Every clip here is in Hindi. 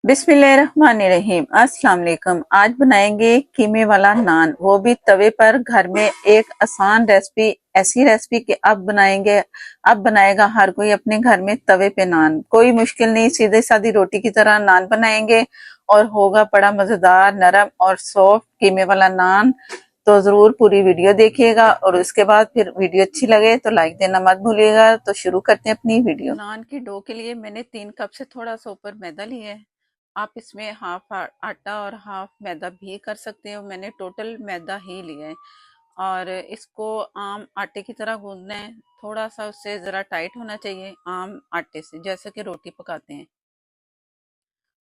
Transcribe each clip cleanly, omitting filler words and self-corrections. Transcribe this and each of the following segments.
बिस्मिल्लाहिर्रहमानिर्रहीम। अस्सलाम वालेकुम। आज बनाएंगे कीमे वाला नान, वो भी तवे पर। घर में एक आसान रेसिपी, ऐसी रेसिपी कि अब बनाएगा हर कोई अपने घर में तवे पे नान। कोई मुश्किल नहीं, सीधे सादी रोटी की तरह नान बनाएंगे और होगा बड़ा मजेदार, नरम और सॉफ्ट कीमे वाला नान। तो जरूर पूरी वीडियो देखिएगा और उसके बाद फिर वीडियो अच्छी लगे तो लाइक देना मत भूलिएगा। तो शुरू करते हैं अपनी वीडियो। नान की डो के लिए मैंने 3 कप से थोड़ा सा ऊपर मैदा लिया है। आप इसमें हाफ आटा और हाफ मैदा भी कर सकते हो। मैंने टोटल मैदा ही लिया है और इसको आम आटे की तरह गूंदना है। थोड़ा सा उससे ज़रा टाइट होना चाहिए, आम आटे से, जैसे कि रोटी पकाते हैं।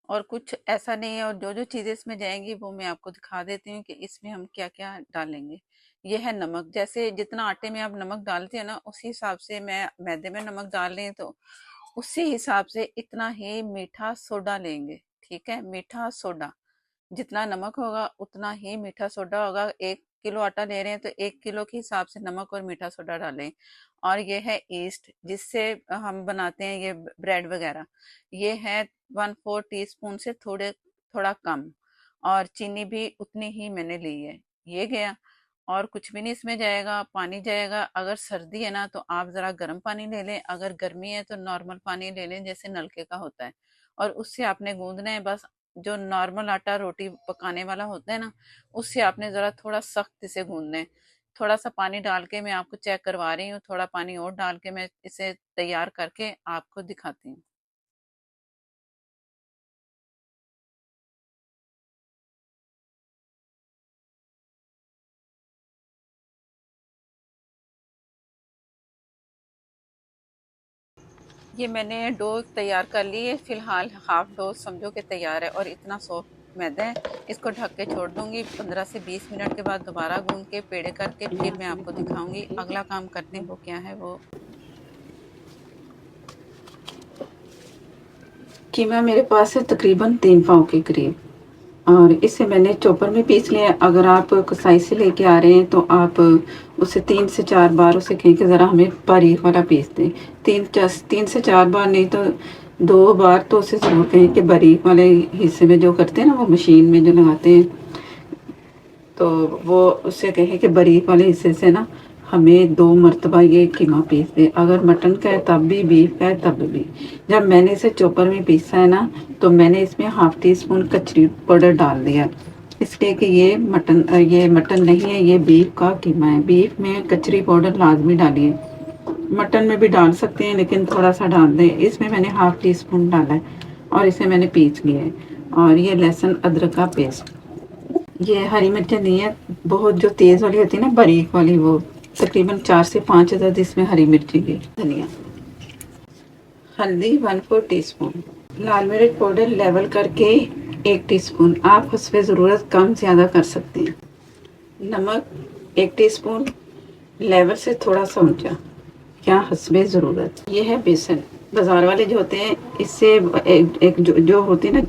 और कुछ ऐसा नहीं है। और जो जो चीज़ें इसमें जाएंगी वो मैं आपको दिखा देती हूँ कि इसमें हम क्या क्या डालेंगे। ये है नमक। जैसे जितना आटे में आप नमक डालते हैं ना, उसी हिसाब से मैं मैदे में नमक डाल रही हूँ, तो उसी हिसाब से इतना ही मीठा सोडा लेंगे। ठीक है, मीठा सोडा जितना नमक होगा उतना ही मीठा सोडा होगा। 1 किलो आटा ले रहे हैं तो 1 किलो के हिसाब से नमक और मीठा सोडा डालें। और ये है ईस्ट, जिससे हम बनाते हैं ये ब्रेड वगैरह। ये है 1/4 टीस्पून से थोड़ा कम। और चीनी भी उतनी ही मैंने ली है। ये गया। और कुछ भी नहीं इसमें जाएगा। पानी जाएगा। अगर सर्दी है ना तो आप ज़रा गर्म पानी ले लें, अगर गर्मी है तो नॉर्मल पानी ले लें जैसे नलके का होता है। और उससे आपने गूंदना है बस। जो नॉर्मल आटा रोटी पकाने वाला होता है ना, उससे आपने ज़रा थोड़ा सख्त से गूंदना है। थोड़ा सा पानी डाल के मैं आपको चेक करवा रही हूँ। थोड़ा पानी और डाल के मैं इसे तैयार करके आपको दिखाती हूँ। ये मैंने डो तैयार कर ली है। फिलहाल हाफ डो समझो कि तैयार है और इतना सॉफ्ट मैदा है। इसको ढक के छोड़ दूंगी। 15 से 20 मिनट के बाद दोबारा गूंद के पेड़े करके फिर मैं आपको दिखाऊंगी अगला काम करने को क्या है वो। कीमा मेरे पास है तकरीबन 3 पाव के करीब, और इसे मैंने चॉपर में पीस लिया। अगर आप कसाई से लेके आ रहे हैं तो आप उसे 3 से 4 बार उसे कहें कि ज़रा हमें बारीक वाला पीस दें। 3 से 4 बार नहीं तो 2 बार तो उसे ज़रूर कहें कि बारीक वाले हिस्से में जो करते हैं ना, वो मशीन में जो लगाते हैं, तो वो उससे कहें कि बारीक वाले हिस्से से ना हमें 2 मरतबा ये कीमा पीस दे। अगर मटन का है तब भी, बीफ का है तब भी। जब मैंने इसे चॉपर में पीसा है ना, तो मैंने इसमें ½ टीस्पून कचरी पाउडर डाल दिया, इसलिए कि ये मटन नहीं है, ये बीफ का कीमा है। बीफ में कचरी पाउडर लाजमी डालिए। मटन में भी डाल सकते हैं लेकिन थोड़ा सा डाल दें। इसमें मैंने ½ टीस्पून डाला है और इसे मैंने पीस लिया है। और ये लहसुन अदरक का पेस्ट। ये हरी मिर्चें ली है, बहुत जो तेज़ वाली होती है ना, बारीक वाली, वो तकरीबन 4 से 5 अदद इसमें हरी मिर्ची की। धनिया, हल्दी 1/4 टीस्पून, लाल मिर्च पाउडर लेवल करके 1 टीस्पून। आप हस्बे ज़रूरत कम ज़्यादा कर सकते हैं। नमक 1 टीस्पून, लेवल से थोड़ा सा ऊंचा या हस्बे ज़रूरत। ये है बेसन। बाज़ार वाले जो होते हैं, इससे एक जो होती है ना,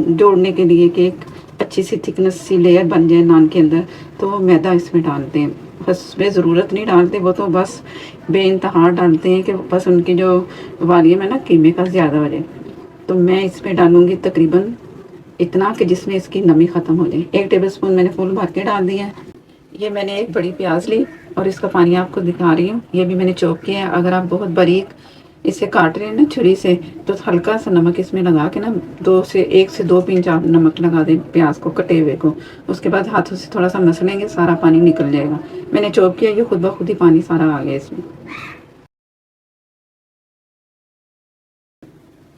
जोड़ने के लिए कि एक अच्छी सी थिकनेस सी लेयर बन जाए नान के अंदर, तो वो मैदा इसमें डालते हैं। हस्बे ज़रूरत नहीं डालते, वो तो बस बेइंतहा डालते हैं कि बस उनकी जो वॉल्यूम है ना कीमे का ज़्यादा हो जाए। तो मैं इसमें डालूँगी तकरीबन इतना कि जिसमें इसकी नमी ख़त्म हो जाए। 1 टेबल स्पून मैंने फुल भर के डाल दिया है। ये मैंने एक बड़ी प्याज ली और इसका पानी आपको दिखा रही हूँ। ये भी मैंने चॉप किया है। अगर आप बहुत बारीक इसे काट रहे हैं ना छुरी से, तो हल्का सा नमक इसमें लगा के ना, 1 से 2 पिंच आप नमक लगा दें प्याज को, कटे हुए को। उसके बाद हाथों से थोड़ा सा मसलेंगे, सारा पानी निकल जाएगा। मैंने चॉप किया, ये खुद ब खुद ही पानी सारा आ गया इसमें।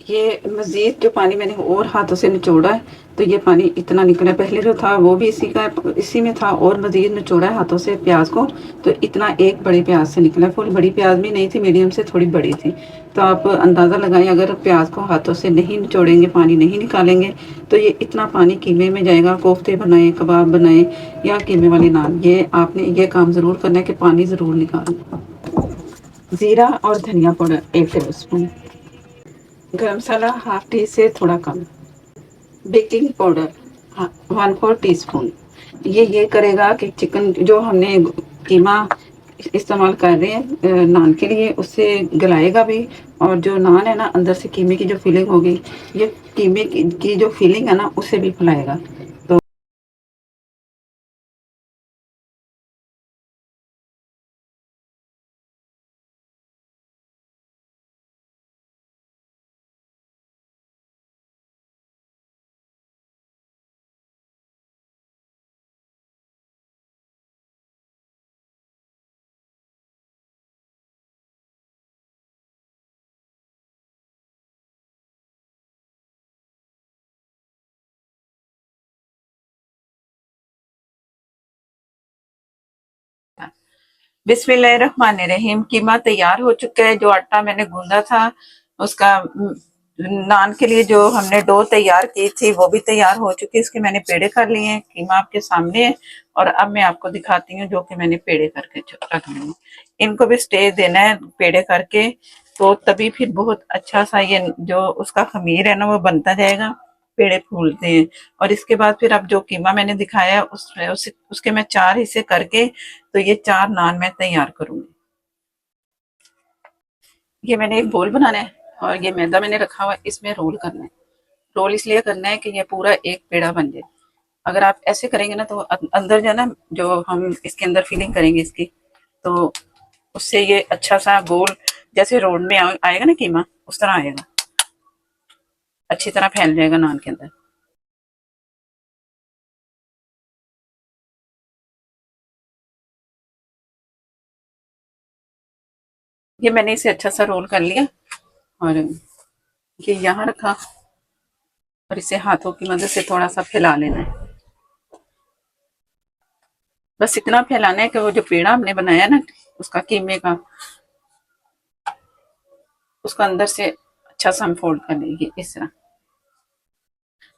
ये मज़ीद जो पानी मैंने और हाथों से निचोड़ा है, तो ये पानी इतना निकला। पहले जो था वो भी इसी में था, और मज़ीद निचोड़ा है हाथों से प्याज को, तो इतना एक बड़ी प्याज से निकला। फुल बड़ी प्याज भी नहीं थी, मीडियम से थोड़ी बड़ी थी। तो आप अंदाज़ा लगाएं, अगर प्याज को हाथों से नहीं निचोड़ेंगे, पानी नहीं निकालेंगे, तो ये इतना पानी कीमे में जाएगा। कोफ्ते बनाएं, कबाब बनाएं या कीमे वाली नान, ये आपने ये काम ज़रूर करना है कि पानी ज़रूर निकालें। ज़ीरा और धनिया पाउडर 1 टेबल स्पून, गरम मसाला ½ टी से थोड़ा कम, बेकिंग पाउडर 1/4 टीस्पून। ये करेगा कि चिकन जो हमने कीमा इस्तेमाल कर रहे हैं नान के लिए, उससे गलाएगा भी। और जो नान है ना, अंदर से कीमे की जो फीलिंग होगी, ये कीमे की जो फीलिंग है ना, उसे भी फुलाएगा। तो बिस्मिल्लाहिर्रहमानिर्रहीम, कीमा तैयार हो चुका है। जो आटा मैंने गूंदा था उसका, नान के लिए जो हमने डो तैयार की थी वो भी तैयार हो चुकी है। इसके मैंने पेड़े कर लिए हैं। कीमा आपके सामने है। और अब मैं आपको दिखाती हूँ जो कि मैंने पेड़े करके रख लिए हैं। इनको भी स्टेज देना है पेड़े करके, तो तभी फिर बहुत अच्छा सा ये जो उसका खमीर है ना वो बनता जाएगा, पेड़े फूलते हैं। और इसके बाद फिर अब जो कीमा मैंने दिखाया है उसके मैं 4 हिस्से करके, तो ये 4 नान मैं तैयार करूंगी। ये मैंने एक बोल बनाना है और ये मैदा मैंने रखा हुआ है, इसमें रोल करना है। रोल इसलिए करना है कि ये पूरा एक पेड़ा बन जाए। अगर आप ऐसे करेंगे ना, तो अंदर जो है ना, जो हम इसके अंदर फिलिंग करेंगे इसकी, तो उससे ये अच्छा सा गोल, जैसे रोड में आएगा ना कीमा, उस तरह आएगा, अच्छी तरह फैल जाएगा नान के अंदर। ये मैंने इसे अच्छा सा रोल कर लिया और ये यहाँ रखा, और इसे हाथों की मदद से थोड़ा सा फैला लेना है। बस इतना फैलाना है कि वो जो पेड़ा हमने बनाया ना उसका, कीमे का, उसको अंदर से अच्छा सा हम फोल्ड कर लेंगे इस तरह।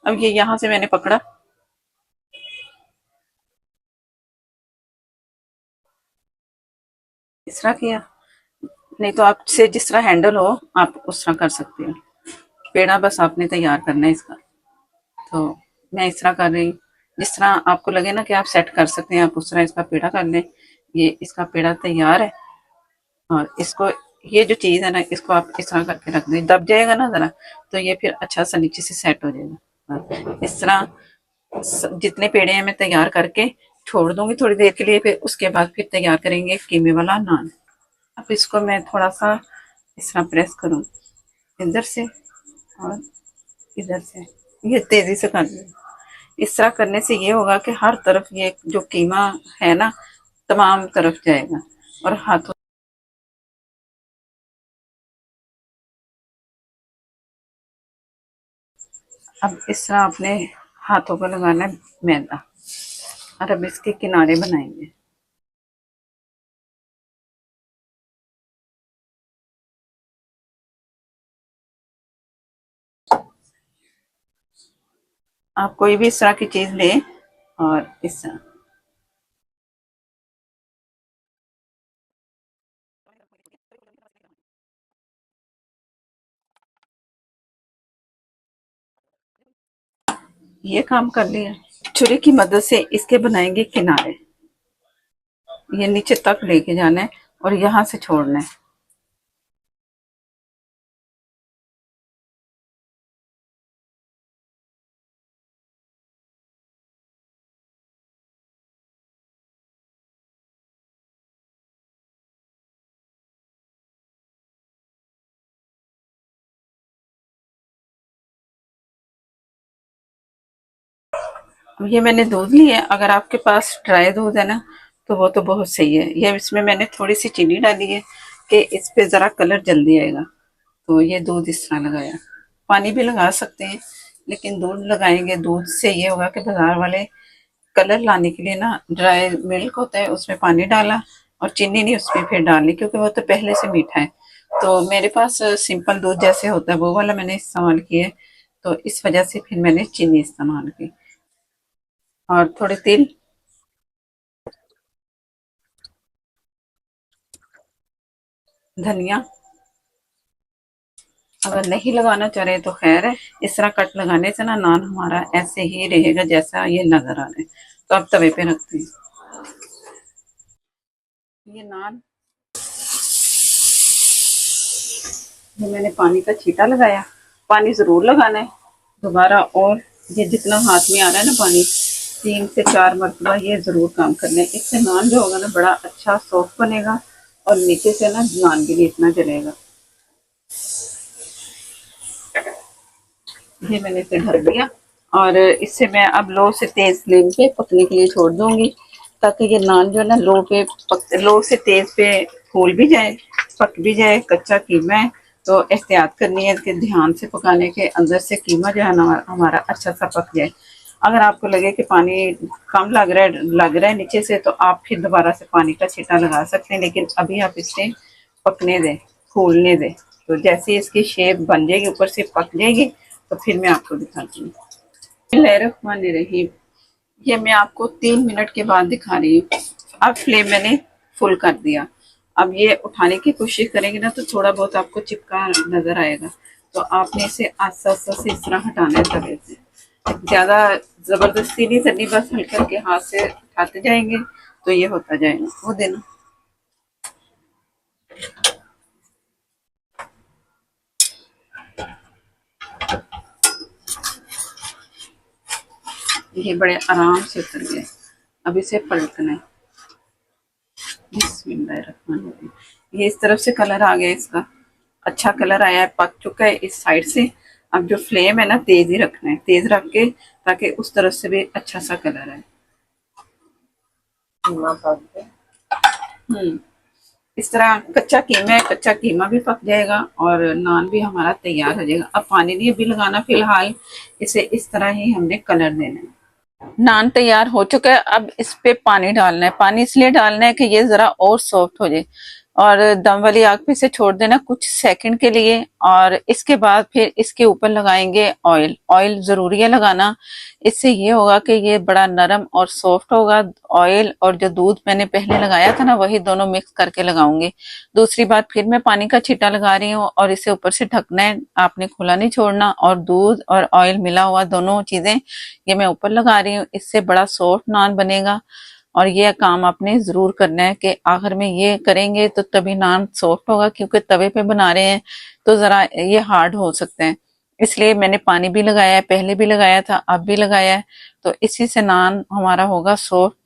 अब ये यहाँ से मैंने पकड़ा, इस तरह किया। नहीं तो आपसे जिस तरह हैंडल हो आप उस तरह कर सकते हो। पेड़ा बस आपने तैयार करना है इसका। तो मैं इस तरह कर रही हूँ। जिस तरह आपको लगे ना कि आप सेट कर सकते हैं, आप उस तरह इसका पेड़ा कर लें। ये इसका पेड़ा तैयार है। और इसको, ये जो चीज़ है ना, इसको आप इस तरह करके रख दें, दब जाएगा ना ज़रा, तो ये फिर अच्छा सा नीचे से सेट हो जाएगा। इस तरह जितने पेड़े हैं मैं तैयार करके छोड़ दूंगी थोड़ी देर के लिए, फिर उसके बाद फिर तैयार करेंगे कीमे वाला नान। अब इसको मैं थोड़ा सा इस तरह प्रेस करूँ, इधर से और इधर से, ये तेजी से कर दूँ। इस तरह करने से ये होगा कि हर तरफ ये जो कीमा है ना, तमाम तरफ जाएगा। और हाथों, अब इस तरह अपने हाथों को लगाना है मैदा, और अब इसके किनारे बनाएंगे। आप कोई भी इस तरह की चीज लें और इस तरह, ये काम कर लिया। छुरी की मदद से इसके बनाएंगे किनारे। ये नीचे तक लेके जाना है और यहाँ से छोड़ना है। अब ये मैंने दूध ली है। अगर आपके पास ड्राई दूध है ना, तो वो तो बहुत सही है। ये इसमें मैंने थोड़ी सी चीनी डाली है कि इस पे जरा कलर जल्दी आएगा। तो ये दूध इस तरह लगाया। पानी भी लगा सकते हैं, लेकिन दूध लगाएंगे। दूध से ये होगा कि बाजार वाले कलर लाने के लिए ना, ड्राई मिल्क होता है उसमें पानी डाला और चीनी नहीं उसमें फिर डाली, क्योंकि वो तो पहले से मीठा है। तो मेरे पास सिंपल दूध जैसे होता है वो वाला मैंने इस्तेमाल किया है। तो इस वजह से फिर मैंने चीनी इस्तेमाल की और थोड़े तिल। धनिया, अगर नहीं लगाना चाह रहे तो खैर है। इस तरह कट लगाने से ना नान हमारा ऐसे ही रहेगा जैसा ये नजर आ रहा है। तो अब तवे पे रखते हैं। ये नान, ये मैंने पानी का छींटा लगाया। पानी ज़रूर लगाना है दोबारा, और ये जितना हाथ में आ रहा है ना पानी, 3 से 4 मरतबा ये ज़रूर काम करना है। इससे नान जो होगा ना बड़ा अच्छा सॉफ्ट बनेगा, और नीचे से ना नान भी नहीं इतना जलेगा। ये मैंने इसे ढक दिया, और इससे मैं अब लो से तेज़ फ्लेम पे पकने के लिए छोड़ दूंगी, ताकि ये नान जो है ना लो से तेज़ पे फूल भी जाए, पक भी जाए। कच्चा कीमा है तो एहतियात करनी है कि ध्यान से पकाने के, अंदर से कीमा जो है ना हमारा अच्छा सा पक जाए। अगर आपको लगे कि पानी कम लग रहा है नीचे से, तो आप फिर दोबारा से पानी का छींटा लगा सकते हैं, लेकिन अभी आप इसे पकने दें, फूलने दें। तो जैसे इसकी शेप बन जाएगी, ऊपर से पक जाएगी, तो फिर मैं आपको दिखाती हूँ। बिस्मिल्लाहिर्रहमानिर्रहीम। ये मैं आपको 3 मिनट के बाद दिखा रही हूँ। अब फ्लेम मैंने फुल कर दिया। अब ये उठाने की कोशिश करेंगे ना तो थोड़ा बहुत आपको चिपका नजर आएगा, तो आपने इसे आस्ता आस्ता से इस तरह हटाना है तवे से। ज्यादा जबरदस्ती नहीं करनी, बस हल्के हल्के हाथ से उठाते जाएंगे तो ये होता जाएगा। वो देना, ये बड़े आराम से उतर गए। अब इसे पलटना है। बिस्मिल्लाहिर्रहमानिर्रहीम। ये इस तरफ से कलर आ गया इसका, अच्छा कलर आया है, पक चुका है इस साइड से। अब जो फ्लेम है ना तेज ही रखना है, तेज रख के, ताकि उस तरफ से भी अच्छा सा कलर आए। इस तरह कच्चा कीमा है, कच्चा कीमा भी पक जाएगा और नान भी हमारा तैयार हो जाएगा। अब पानी नहीं भी लगाना फिलहाल, इसे इस तरह ही हमने कलर देना है। नान तैयार हो चुका है। अब इस पे पानी डालना है। पानी इसलिए डालना है कि ये जरा और सॉफ्ट हो जाए, और दम वाली आग पे इसे छोड़ देना कुछ सेकंड के लिए, और इसके बाद फिर इसके ऊपर लगाएंगे ऑयल। ऑयल जरूरी है लगाना, इससे ये होगा कि ये बड़ा नरम और सॉफ्ट होगा। ऑयल और जो दूध मैंने पहले लगाया था ना, वही दोनों मिक्स करके लगाऊंगी। दूसरी बात, फिर मैं पानी का छींटा लगा रही हूँ, और इसे ऊपर से ढकना है, आपने खुला नहीं छोड़ना। और दूध और ऑयल मिला हुआ दोनों चीजें ये मैं ऊपर लगा रही हूँ, इससे बड़ा सॉफ्ट नान बनेगा। और ये काम आपने जरूर करना है कि आखिर में ये करेंगे तो तभी नान सॉफ्ट होगा, क्योंकि तवे पे बना रहे हैं तो जरा ये हार्ड हो सकते हैं। इसलिए मैंने पानी भी लगाया है, पहले भी लगाया था, अब भी लगाया है, तो इसी से नान हमारा होगा सॉफ्ट।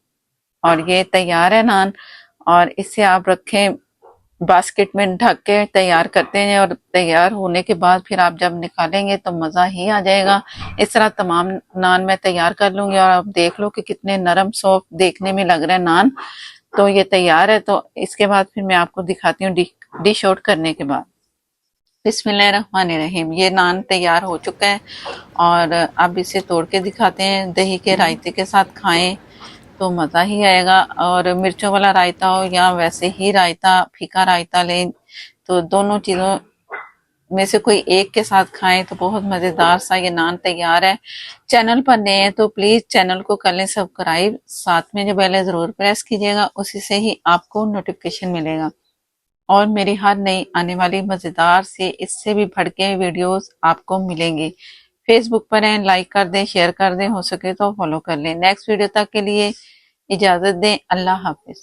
और ये तैयार है नान, और इसे आप रखें बास्केट में ढक के तैयार करते हैं, और तैयार होने के बाद फिर आप जब निकालेंगे तो मज़ा ही आ जाएगा। इस तरह तमाम नान मैं तैयार कर लूंगी, और आप देख लो कि कितने नरम सॉफ्ट देखने में लग रहा है नान। तो ये तैयार है, तो इसके बाद फिर मैं आपको दिखाती हूँ डिश आउट करने के बाद। बिस्मिल्लाहिर्रहमानिर्रहीम। ये नान तैयार हो चुका है, और अब इसे तोड़ के दिखाते हैं। दही के रायते के साथ खाएं तो मज़ा ही आएगा। और मिर्चों वाला रायता हो या वैसे ही रायता, फीका रायता लें, तो दोनों चीज़ों में से कोई एक के साथ खाएं तो बहुत मज़ेदार सा ये नान तैयार है। चैनल पर नए हैं तो प्लीज़ चैनल को कर लें सब्सक्राइब, साथ में जो बेल है ज़रूर प्रेस कीजिएगा, उसी से ही आपको नोटिफिकेशन मिलेगा। और मेरी हर नई आने वाली मज़ेदार से इससे भी भड़के वीडियोस आपको मिलेंगे। फेसबुक पर हैं, लाइक कर दें, शेयर कर दें, हो सके तो फॉलो कर लें। नेक्स्ट वीडियो तक के लिए इजाज़त दें। अल्लाह हाफिज़।